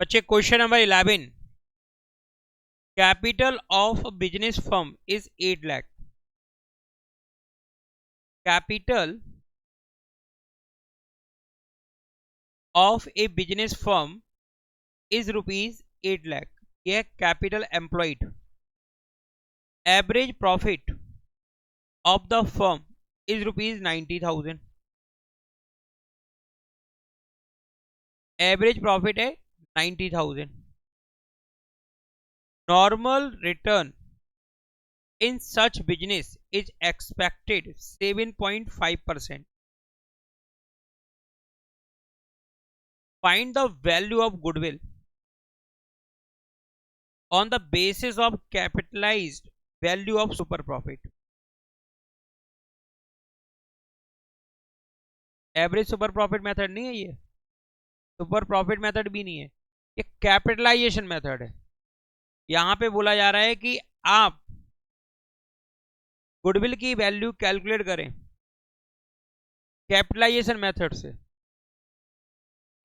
बच्चे question number 11, capital of business firm is 8 lakh. Capital of a business firm is rupees 8 lakh. यह capital employed. Average profit of the firm is rupees 90,000। Average profit है 90,000। Normal return in such business is expected 7.5%. Find the value of goodwill on the basis of capitalized value of super profit. Average super profit method नहीं है, ये super profit method भी नहीं है, ये capitalisation method है। यहां पे बोला जा रहा है कि आप गुडविल की वैल्यू कैलकुलेट करें कैपिटलाइजेशन मेथड से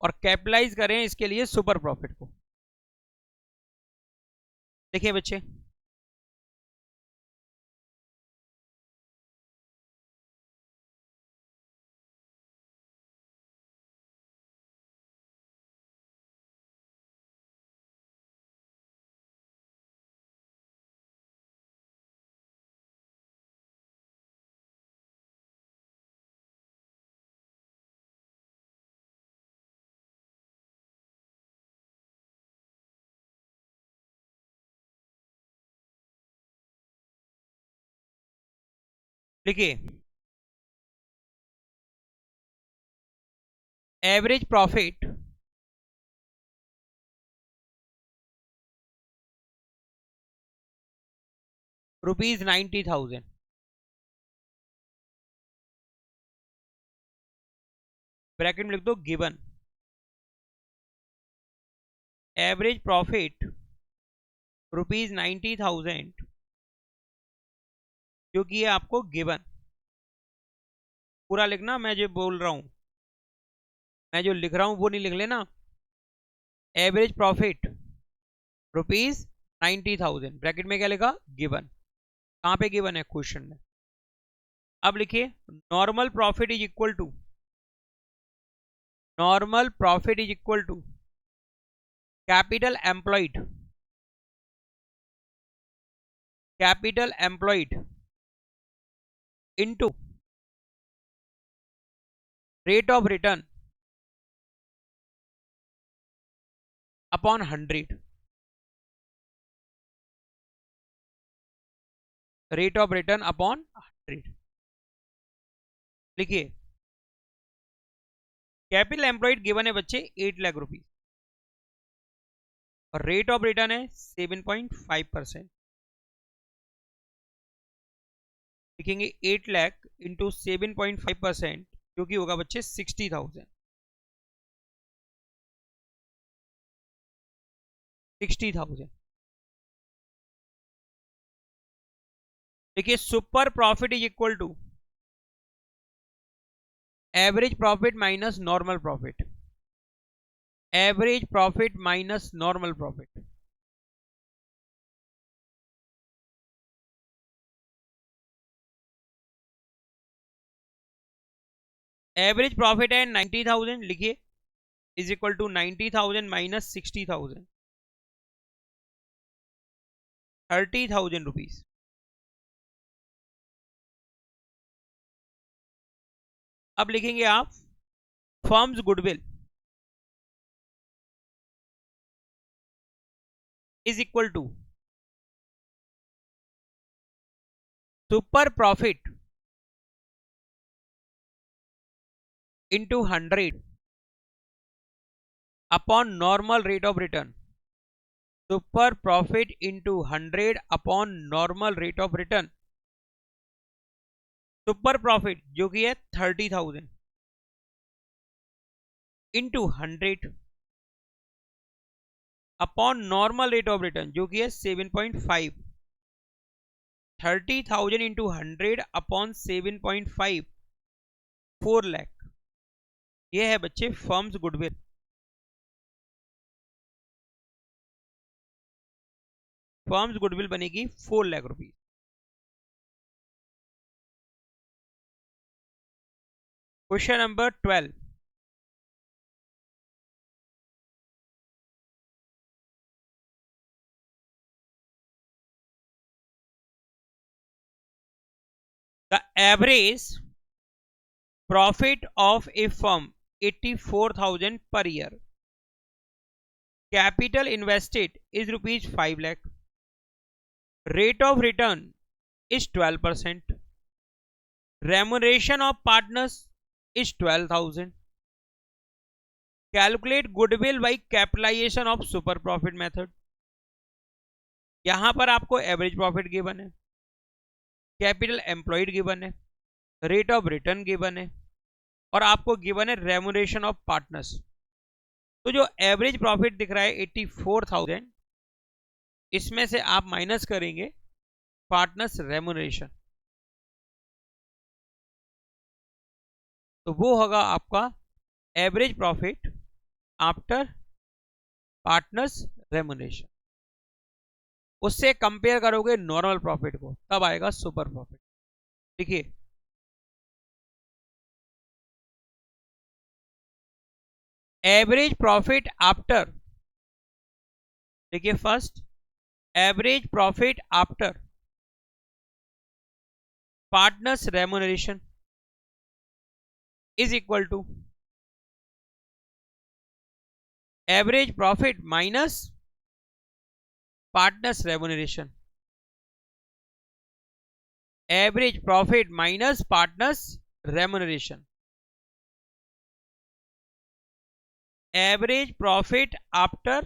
और कैपिटलाइज करें इसके लिए सुपर प्रॉफिट को। देखिए बच्चे, देखिए एवरेज प्रॉफिट रुपीज 90,000। ब्रैकेट में लिख दो गिवन। एवरेज प्रॉफिट रुपीज 90,000 जो कि है आपको गिवन। पूरा लिखना, मैं जो बोल रहा हूं, मैं जो लिख रहा हूं वो नहीं लिख लेना। एवरेज प्रॉफिट रुपीज 90,000 ब्रैकेट में क्या लिखा, गिवन। कहां पे गिवन है, क्वेश्चन में। अब लिखिए normal profit is equal to, normal profit is equal to capital employed, capital employed into rate of return upon 100। Rate of return upon 100। लिखिए कैपिटल एम्प्लॉयड गिवन है बच्चे 8 लाख रुपीज और रेट ऑफ रिटर्न है 7.5%। लिखेंगे 8 lakh into 7.5% जो कि होगा बच्चे 60,000। 60,000। देखिए super profit is equal to average profit minus normal profit. Average profit minus normal profit. Average profit है 90,000, लिखिए is equal to 90,000 minus 60,000, 30,000 rupees. अब लिखेंगे आप firm's goodwill is equal to super profit into 100 upon normal rate of return. Super profit into 100 upon normal rate of return. Super profit जो कि है 30,000 into 100 upon normal rate of return जो कि है 7.5। 30,000 into 100 upon 7.5, 4 lakh. ये है बच्चे firms goodwill. Firm's goodwill बनेगी 4 lakh rupees. Question number 12, the average profit of A firm 84,000 per year. Capital invested is rupees 5 lakh. Rate of return is 12%. Remuneration of partners is 12,000. Calculate goodwill by capitalization of super profit method. यहां पर आपको average profit given है, capital employed given है, rate of return given है और आपको given है remuneration of partners. तो जो एवरेज प्रॉफिट दिख रहा है 84,000, इसमें से आप माइनस करेंगे पार्टनर्स रेमुनरेशन, तो वो होगा आपका average profit after partners remuneration. उससे कंपेयर करोगे नॉर्मल प्रॉफिट को, तब आएगा सुपर प्रॉफिट। देखिए एवरेज प्रॉफिट आफ्टर, देखिए first average profit after partners remuneration is equal to average profit minus partners remuneration, average profit minus partners remuneration, average profit after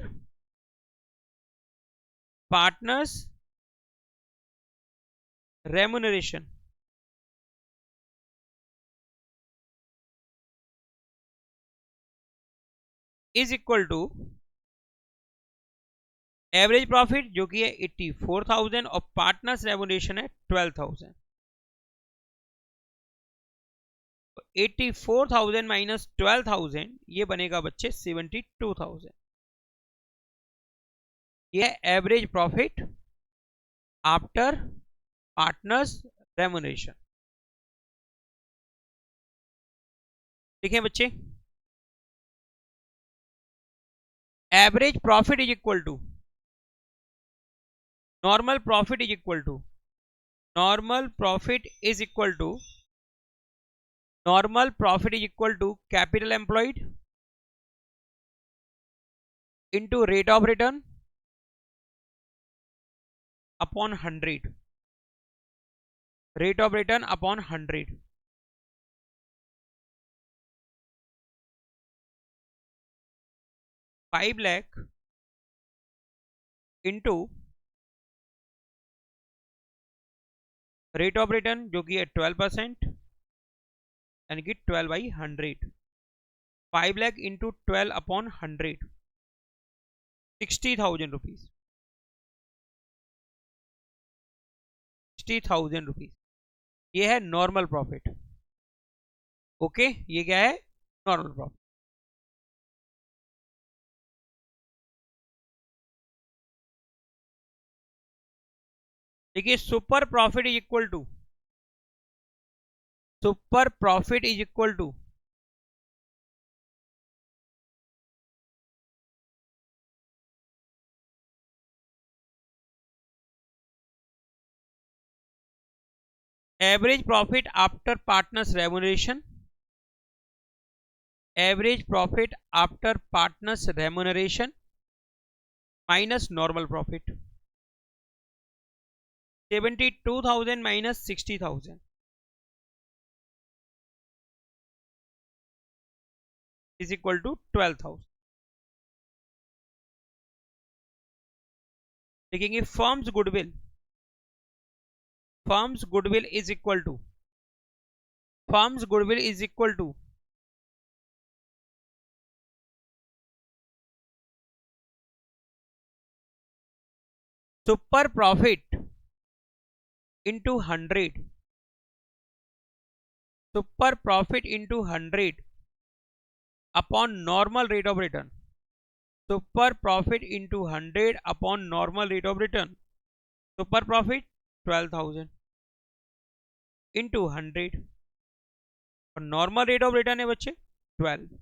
partners remuneration is equal to average profit जो कि है 84,000 और partners remuneration है 12,000। 84,000 minus 12,000 ये बनेगा बच्चे 72,000। ये average profit after partners remuneration. देखिए बच्चे average profit is equal to normal profit is equal to normal profit is equal to normal profit is equal to capital employed into rate of return upon 100, rate of return upon 100। $5 lakh into rate of return जो कि है 12%, यानी कि 12/100। 5 lakh into 12 upon 100, 60,000 rupees, 60,000 rupees. ये है normal profit. Okay, ये क्या है? Normal profit. देखिए super profit is equal to super profit is equal to average profit after partners remuneration, average profit after partners remuneration minus normal profit. 72,000 minus 60,000 is equal to 12,000। देखेंगे firm's goodwill, firm's goodwill is equal to firm's goodwill is equal to super profit into 100, super profit into 100 upon normal rate of return, super profit into 100 upon normal rate of return super profit 12,000 into 100 और normal rate of return है बच्चे 12।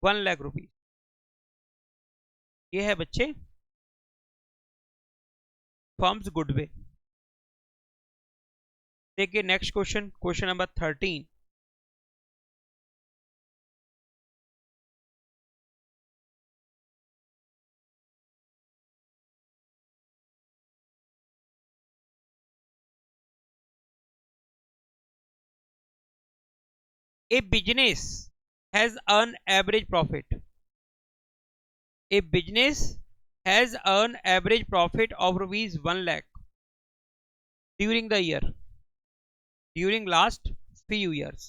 1 lakh rupees. ये है बच्चे firms goodwill. देखिए next question, question number 13। A business has earned average profit. A business has earned average profit of rupees 1 lakh during the year, during last few years,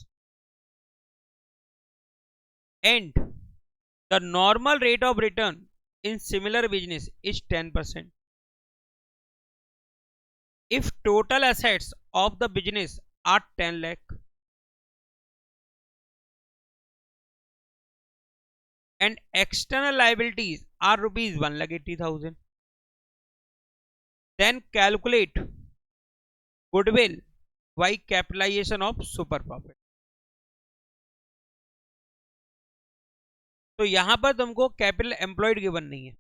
and the normal rate of return in similar business is 10%. If total assets of the business are 10 lakh and external liabilities are rupees 1,80,000, then calculate goodwill by capitalization of super profit। तो यहां पर तुमको capital employed given नहीं है।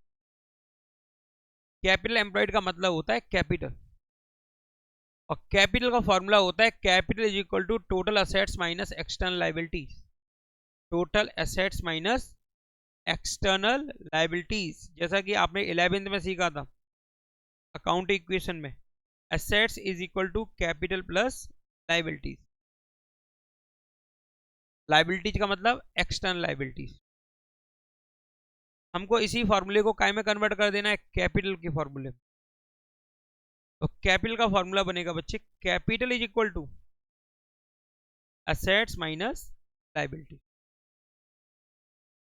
Capital employed का मतलब होता है कैपिटल, और कैपिटल का फॉर्मूला होता है capital is equal to total assets minus external liabilities. Total assets minus external liabilities, जैसा कि आपने 11th में सीखा था अकाउंट इक्वेशन में, assets is equal to capital plus liabilities. Liabilities का मतलब एक्सटर्नल लाइबिलिटीज। हमको इसी फॉर्मूले को काय में कन्वर्ट कर देना है, कैपिटल के फॉर्मूले में। तो कैपिटल का फॉर्मूला बनेगा बच्चे capital is equal to assets minus liability,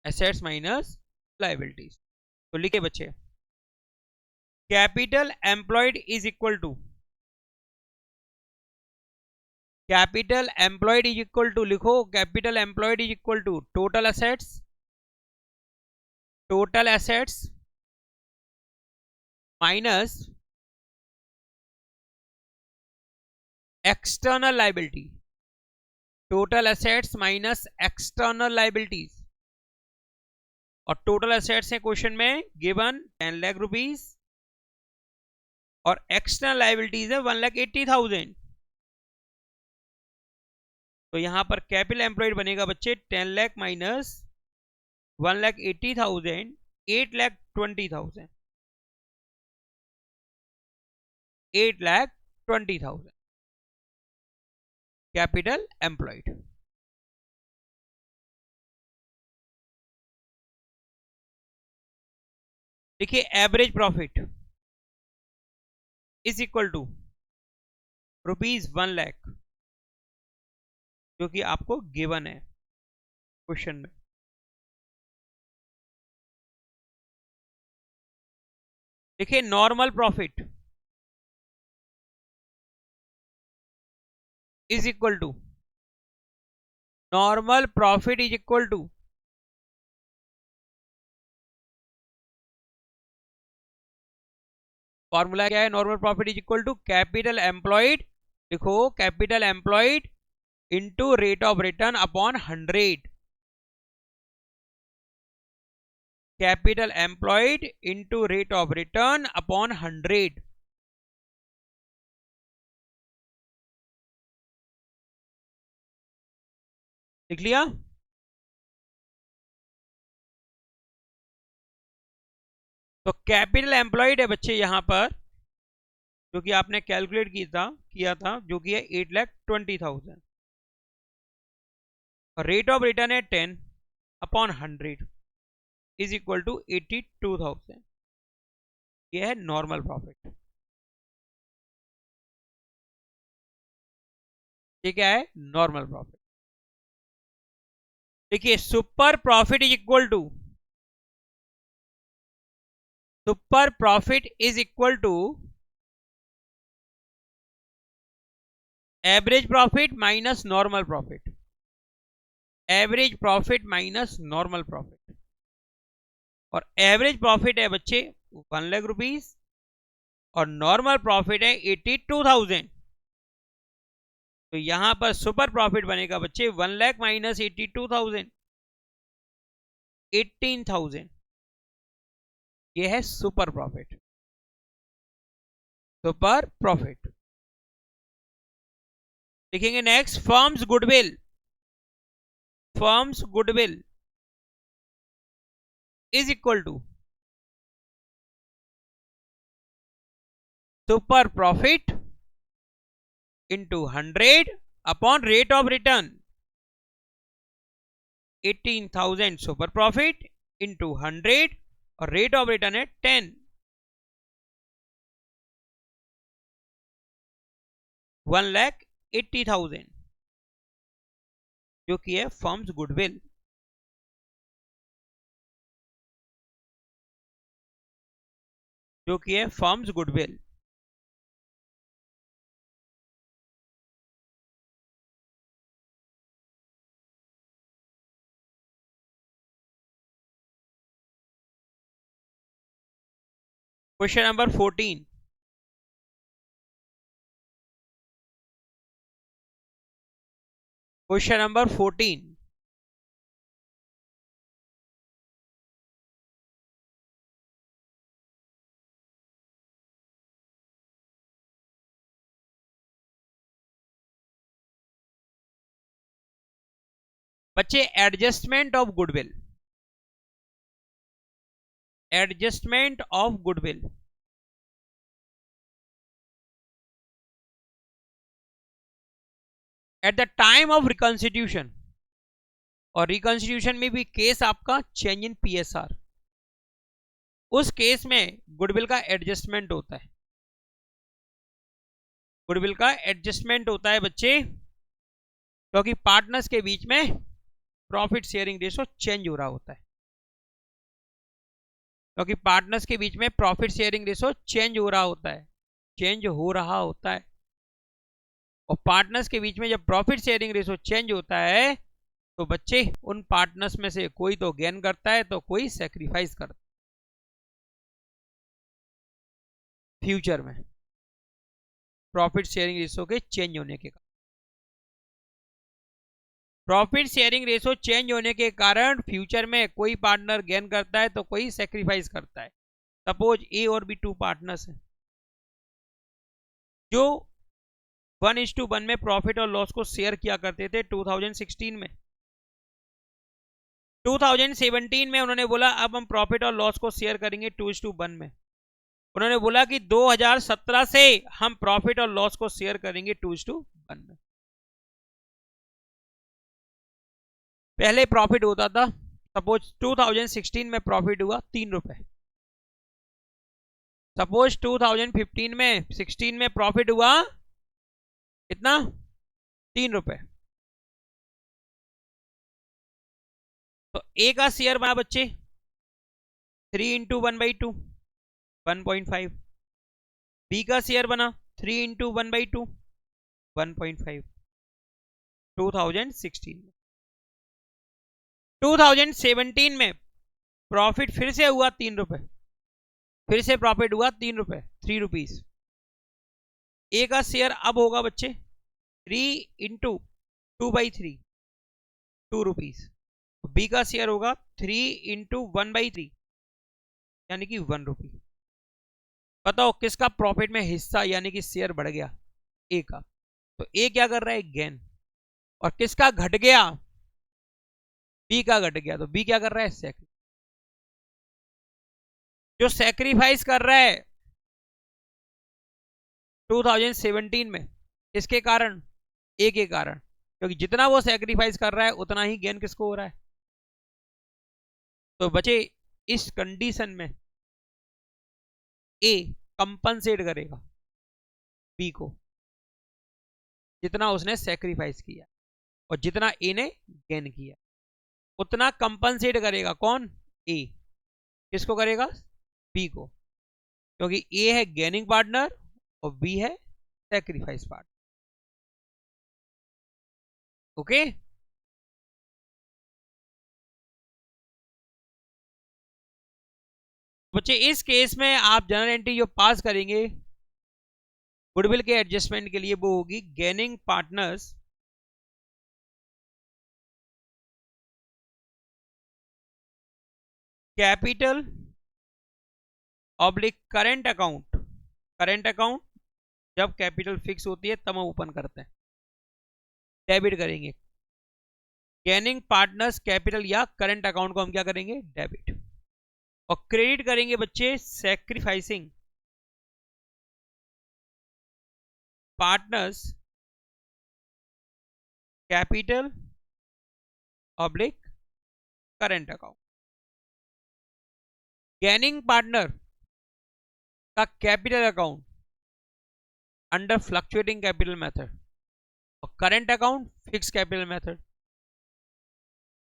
assets minus liabilities. तो लिखे बच्चे capital employed is equal to, capital employed is equal to, लिखो capital employed is equal to total assets, total assets minus external liability, total assets minus external liabilities. और total assets है question में given 10 lakh rupees और external liabilities है 1,80,000। तो यहां पर capital employed बनेगा बच्चे 10 लाख माइनस 1,80,000, 8,20,000, 8,20,000 कैपिटल एम्प्लॉयड। देखिए average profit is equal to rupees 1 lakh, जो कि आपको गिवन है क्वेश्चन में। देखिए normal profit is equal to, normal profit is equal to formula क्या है, normal profit is equal to capital employed, लिखो capital employed into rate of return upon 100, capital employed into rate of return upon 100। लिख लिया। तो capital employed है बच्चे यहां पर, जो कि आपने कैलकुलेट किया था जो कि है 8,20,000, और रेट ऑफ रिटर्न है 10 अपॉन 100 इज इक्वल टू 82,000। ये है नॉर्मल प्रॉफिट। ये क्या है, नॉर्मल प्रॉफिट। देखिए super profit is equal to, super profit is equal to average profit minus normal profit, average profit minus normal profit. और average profit है बच्चे 1 लाख रुपीज और नॉर्मल प्रॉफिट है 82,000। तो यहां पर सुपर प्रॉफिट बनेगा बच्चे 1 लाख माइनस 82,000, 18,000। ये है सुपर प्रॉफिट। सुपर प्रॉफिट लिखेंगे। Next, firm's goodwill. Firm's goodwill is equal to super profit into 100 upon rate of return. 18,000 super profit into 100 और रेट ऑफ रिटर्न है 10। 1,80,000 जो कि है फर्म्स गुडविल। जो कि है firms goodwill. Question number 14। Question number 14। बच्चे adjustment of goodwill. Adjustment of goodwill at the time of reconstitution. और रिकॉन्स्टिट्यूशन में भी केस आपका चेंज इन पीएसआर। उस केस में गुडविल का एडजस्टमेंट होता है। गुडविल का एडजस्टमेंट होता है बच्चे क्योंकि पार्टनर्स के बीच में प्रॉफिट शेयरिंग रेशो चेंज हो रहा होता है। क्योंकि पार्टनर्स के बीच में प्रॉफिट शेयरिंग रेशो चेंज हो रहा होता है। चेंज हो रहा होता है। और पार्टनर्स के बीच में जब प्रॉफिट शेयरिंग रेशो चेंज होता है तो बच्चे उन पार्टनर्स में से कोई तो गेन करता है तो कोई सेक्रीफाइस करता है फ्यूचर में प्रॉफिट शेयरिंग रेशो के चेंज होने के कारण। प्रॉफिट शेयरिंग रेशो चेंज होने के कारण फ्यूचर में कोई पार्टनर गेन करता है तो कोई सेक्रीफाइस करता है। सपोज ए और बी 2 पार्टनर्स हैं जो 1:1 में प्रॉफिट और लॉस को शेयर किया करते थे 2016 में। 2017 में उन्होंने बोला अब हम प्रॉफिट और लॉस को शेयर करेंगे 2:1 में। उन्होंने बोला कि 2017 से हम प्रॉफिट और लॉस को शेयर करेंगे 2:1 में। पहले प्रॉफिट होता था, सपोज 2016 में प्रॉफिट हुआ 3 रुपए। सपोज 2015 में 16 में प्रॉफिट हुआ कितना, 3 रुपए। तो ए का शेयर बना बच्चे 3 इंटू 1/2 1.5। बी का शेयर बना 3 इंटू 1/2 1.5। 2016 में 2017 में प्रॉफिट फिर से हुआ 3 रुपए। फिर से प्रॉफिट हुआ 3 रुपए, 3 रुपीज। ए का शेयर अब होगा बच्चे 3 इंटू 2/3 2 रुपीज। बी का शेयर होगा 3 इंटू 1/3 यानी कि 1 रुपी। बताओ किसका प्रॉफिट में हिस्सा यानी कि शेयर बढ़ गया, ए का। तो ए क्या कर रहा है, गेन। और किसका घट गया, बी का घट गया। तो बी क्या कर रहा है, सेक्रीफाइस। जो सेक्रीफाइस कर रहा है 2017 में, इसके कारण, ए के कारण, क्योंकि जितना वो सेक्रीफाइस कर रहा है उतना ही गेन किसको हो रहा है। तो बच्चे इस कंडीशन में ए कंपनसेट करेगा बी को जितना उसने सेक्रीफाइस किया, और जितना ए ने गेन किया उतना कंपनसेट करेगा। कौन, ए। किसको करेगा, बी को, क्योंकि ए है गेनिंग पार्टनर और बी है सेक्रीफाइस पार्टनर। ओके। बच्चे इस केस में आप जनरल एंट्री जो पास करेंगे गुडविल के एडजस्टमेंट के लिए वो होगी gaining partners capital oblique current account. Current account जब कैपिटल फिक्स होती है तब हम ओपन करते हैं, डेबिट करेंगे। गेनिंग पार्टनर्स कैपिटल या करंट अकाउंट को हम क्या करेंगे, डेबिट। और क्रेडिट करेंगे बच्चे sacrificing partners capital oblique current account. Gaining partner का capital account under fluctuating capital method और current account fix capital method.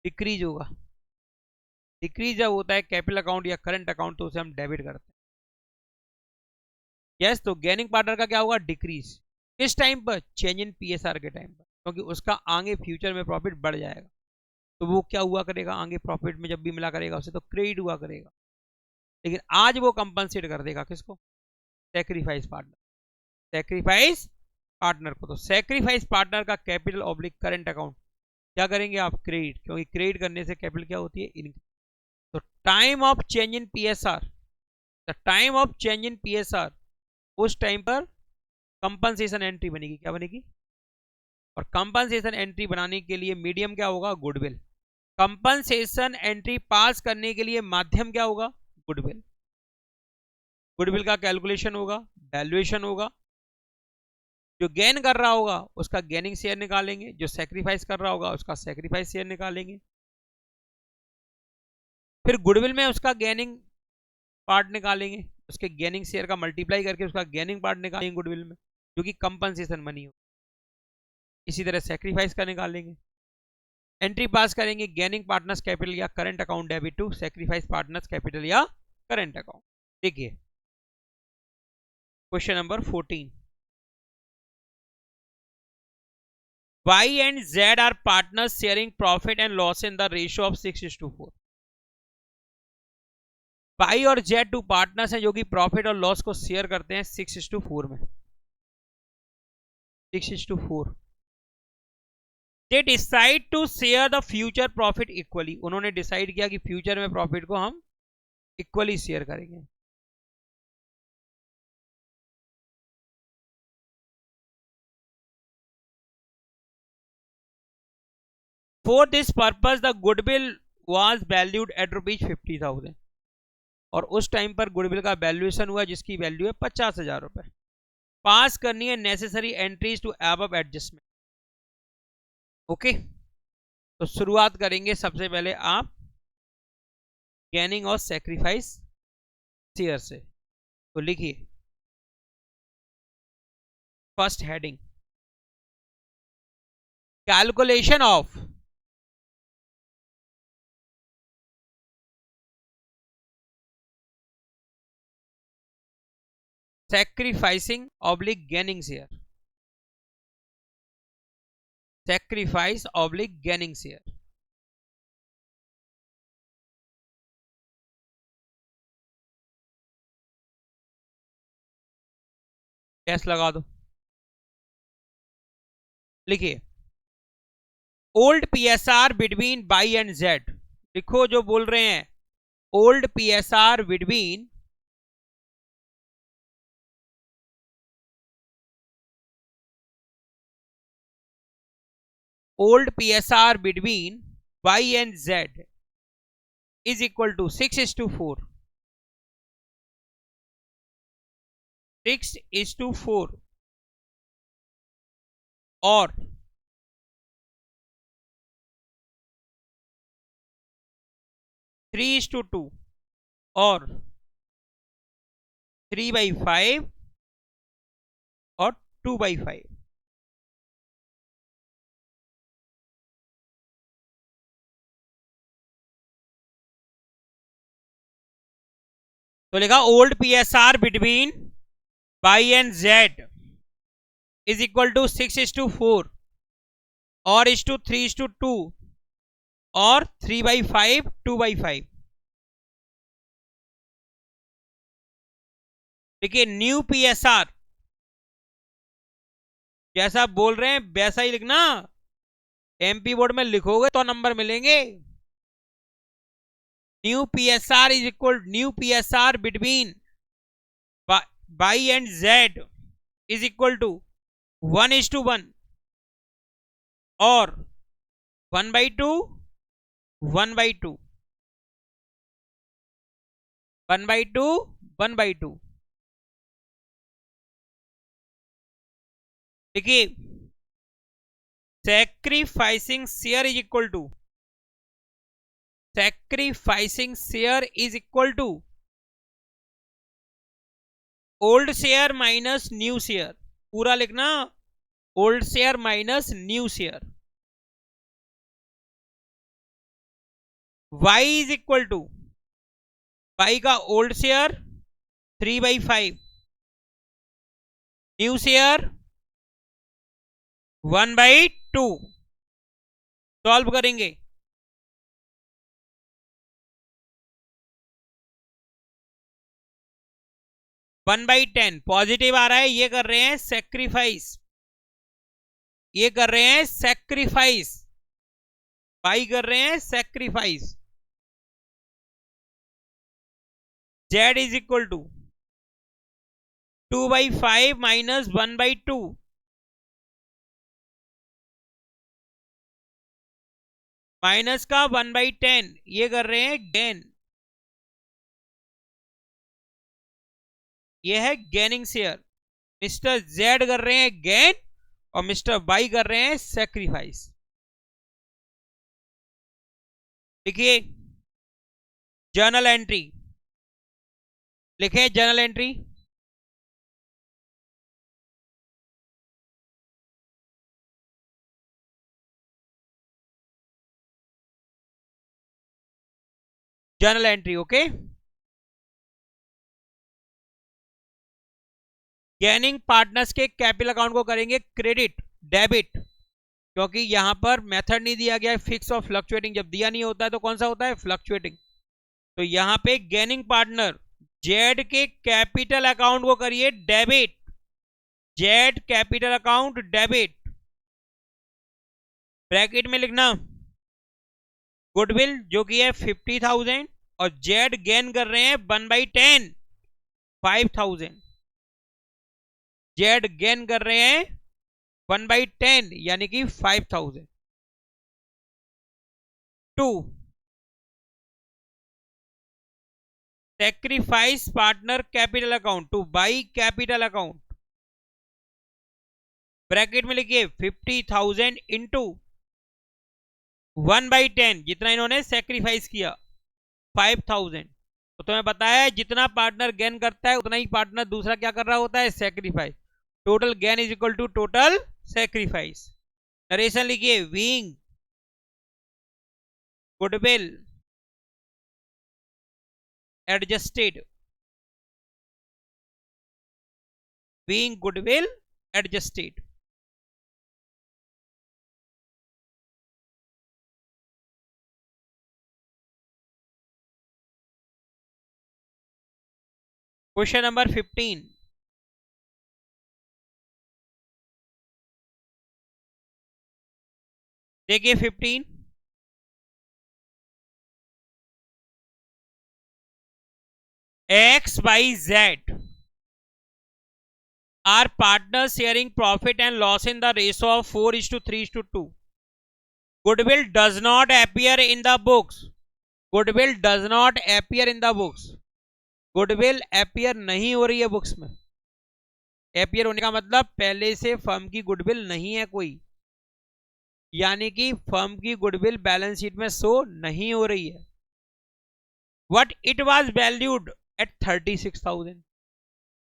Decrease होगा, डिक्रीज जब होता है कैपिटल अकाउंट या करंट अकाउंट तो उसे हम डेबिट करते हैं। यस, तो गेनिंग पार्टनर का क्या होगा, डिक्रीज। किस टाइम पर, चेंज इन पीएसआर के टाइम पर, क्योंकि उसका आगे फ्यूचर में प्रॉफिट बढ़ जाएगा तो वो क्या हुआ करेगा, आगे प्रॉफिट में जब भी मिला करेगा उसे तो क्रेडिट हुआ करेगा। लेकिन आज वो कंपनसेट कर देगा किसको, सैक्रिफाइस पार्टनर, सैक्रिफाइस पार्टनर को। तो सैक्रिफाइस पार्टनर का कैपिटल ऑब्लिक करंट अकाउंट क्या करेंगे आप, क्रेडिट, क्योंकि क्रेडिट करने से कैपिटल क्या होती है, इनक्रीज। तो time of change in PSR, the time of change in PSR, उस टाइम पर कंपनसेशन एंट्री बनेगी। क्या बनेगी, और कंपनसेशन एंट्री बनाने के लिए मीडियम क्या होगा, गुडविल। कंपनसेशन एंट्री पास करने के लिए माध्यम क्या होगा, गुडविल। गुडविल का कैलकुलेशन होगा, वैल्यूएशन होगा। जो गेन कर रहा होगा उसका गेनिंग शेयर निकालेंगे, जो सैक्रिफाइस कर रहा होगा उसका सैक्रिफाइस शेयर निकालेंगे। फिर गुडविल में उसका गेनिंग पार्ट निकालेंगे, उसके गेनिंग शेयर का मल्टीप्लाई करके उसका गेनिंग पार्ट निकालेंगे गुडविल में, जो कि कंपनसेशन मनी हो। इसी तरह सैक्रिफाइस का निकालेंगे। एंट्री पास करेंगे गेनिंग पार्टनर्स कैपिटल या current account debit to sacrifice partners capital या करंट अकाउंट। देखिए question number 14, Y and Z are partners sharing profit and loss in the ratio of 6:4। Y और Z to partners हैं जो कि profit और loss को share करते हैं 6:4 में, 6:4। They decide to share the future profit equally। उन्होंने डिसाइड किया कि फ्यूचर में प्रॉफिट को हम इक्वली शेयर करेंगे। For this purpose the goodwill was valued at ₹50,000। और उस टाइम पर गुडविल का वैल्यूएशन हुआ जिसकी वैल्यू है 50,000 रुपए। पास करनी है necessary entries to above adjustment. Okay, तो शुरुआत करेंगे सबसे पहले आप गेनिंग और सैक्रिफाइस शेयर से। तो लिखिए first heading, calculation of sacrificing oblique gaining share, sacrifice oblique gaining share. कैस लगा दो, लिखिए old PSR between Y and Z. लिखो जो बोल रहे हैं, old PSR between old PSR between Y and Z is equal to 6:4, 6:4 और 3:2 और 3/5 और 2/5। तो लिखा old PSR between Y and Z is equal to 6:4 और 3:2 और 3/5 2/5। देखिए न्यू पीएसआर, जैसा आप बोल रहे हैं वैसा ही लिखना, एमपी बोर्ड में लिखोगे तो नंबर मिलेंगे। New PSR is equal, new PSR between Y and Z is equal to 1:1 और 1/2 1/2 1/2 1/2। देखिए sacrificing share is equal to, sacrificing share is equal to old share minus new share, पूरा लिखना, old share minus new share. y is equal to, y का old share 3/5, new share 1/2। Solve करेंगे, one by 10 positive आ रहा है, ये कर रहे हैं सेक्रीफाइस, ये कर रहे हैं सेक्रीफाइस, बाई कर रहे हैं sacrifice. z is equal to 2/5 minus 1/2, minus का 1/10, ये कर रहे हैं गेन, ये है गेनिंग शेयर। मिस्टर जेड कर रहे हैं गेन और मिस्टर वाई कर रहे हैं सेक्रीफाइस। देखिए जर्नल एंट्री लिखे, journal entry journal entry okay. Gaining partners के कैपिटल अकाउंट को करेंगे क्रेडिट डेबिट, क्योंकि यहां पर मेथड नहीं दिया गया है फिक्स और फ्लक्चुएटिंग, जब दिया नहीं होता है तो कौन सा होता है फ्लक्चुएटिंग। तो यहां पे गेनिंग पार्टनर जेड के कैपिटल अकाउंट को करिए debit, Z capital account debit, bracket में लिखना गुडविल जो कि है 50,000 और जेड गेन कर रहे हैं 1/10 5,000, जेड गेन कर रहे हैं 1/10 यानी कि 5,000। 2 sacrifice partner capital account two by capital account, bracket में लिखिए 50,000 इंटू 1/10, जितना इन्होंने सेक्रीफाइस किया 5,000। तो तुम्हें बताया है जितना पार्टनर गेन करता है उतना ही पार्टनर दूसरा क्या कर रहा होता है sacrifice. Total gain is equal to total sacrifice. Narration लिखिए being goodwill adjusted, being goodwill adjusted. Question number 15, देखिए 15, X Y Z are partner sharing profit and loss in the ratio of 4:3:2। Goodwill does not appear in the books, goodwill does not appear in the books, goodwill appear नहीं हो रही है books में। Appear होने का मतलब पहले से फर्म की गुडविल नहीं है कोई, यानी कि फर्म की गुडविल बैलेंस शीट में शो नहीं हो रही है। What it was valued at 36,000,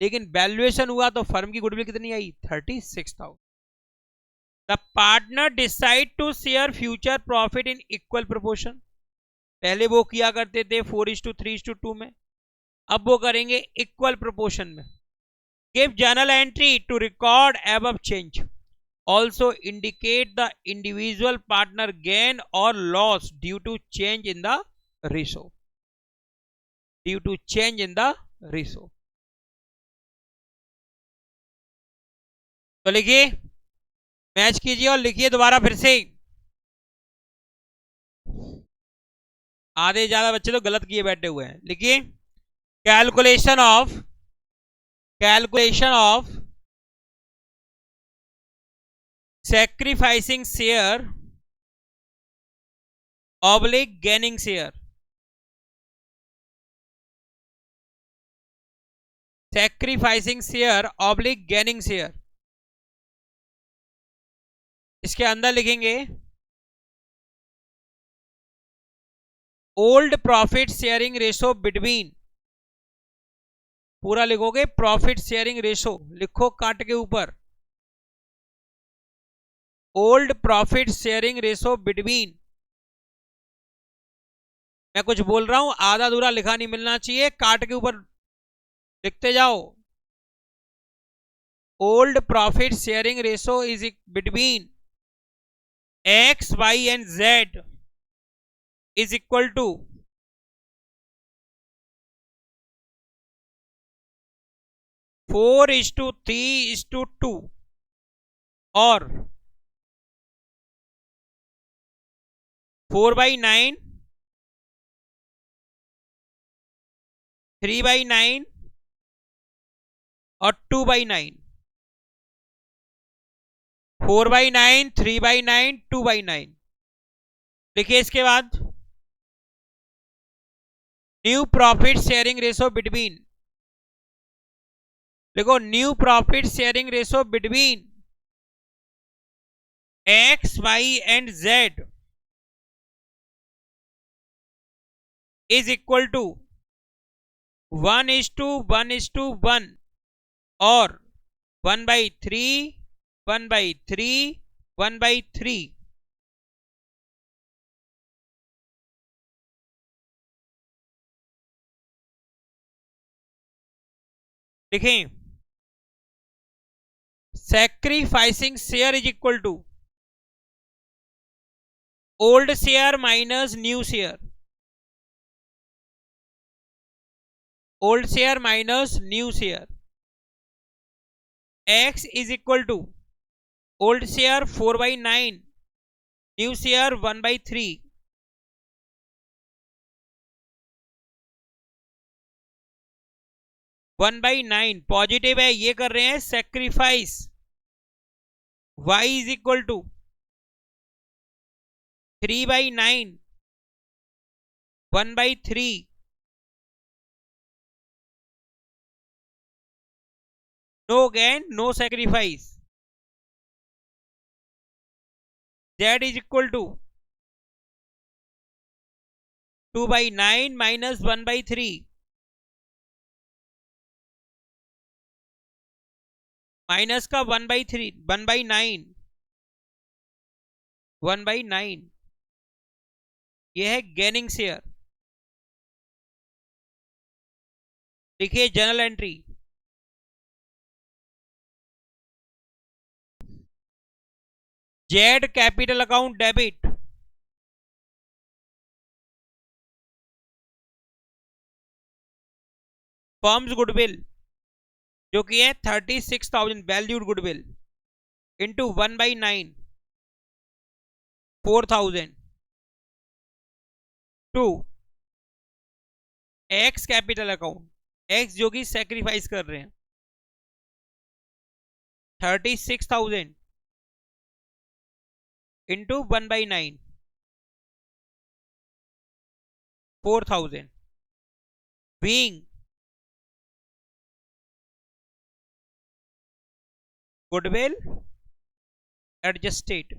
लेकिन वैल्यूएशन हुआ तो फर्म की गुडविल कितनी आई 36,000। The partner decide to share future profit in equal proportion, पहले वो किया करते थे 4:3:2 में, अब वो करेंगे इक्वल प्रोपोर्शन में। Give journal entry to record above change, also indicate the individual partner gain और loss due to change in the ratio, due to change in the ratio. तो लिखिए, मैच कीजिए और लिखिए दोबारा फिर से। आधे ज्यादा बच्चे तो गलत किए बैठे हुए हैं। लिखिए, calculation of sacrificing share oblique gaining share. Sacrificing share oblique gaining share. इसके अंदर लिखेंगे old profit sharing ratio between, पूरा लिखोगे प्रॉफिट शेयरिंग रेशो, लिखो काट के ऊपर, old profit sharing ratio between. मैं कुछ बोल रहा हूं, आधा अधूरा लिखा नहीं मिलना चाहिए, काट के ऊपर लिखते जाओ। Old profit sharing ratio is between X Y and Z is equal to 4:3:2 और 4/9, 3/9 और 2/9। 4/9, 3/9, 2/9 लिखिए। इसके बाद new profit sharing ratio between, देखो new profit sharing ratio between X Y and Z is equal to 1:1:1 और 1/3, 1/3, 1/3। लिखें, sacrificing share is equal to old share minus new share, old share minus new share. X is equal to old share 4/9, new share 1/3। 1/9 positive है, ये कर रहे हैं sacrifice. y is equal to 3/9, 1/3। No gain no sacrifice. z is equal to 2/9 minus 1/3, minus का 1/3, 1/9, 1/9। यह है gaining share. देखिए journal entry, Z capital account debit, firm's goodwill जो कि है 36,000 valued goodwill into 1/9, 4,000 to X capital account, X जो कि sacrifice कर रहे हैं 36,000 इंटू 1/9, 4,000 बीइंग गुडविल एडजस्टेड।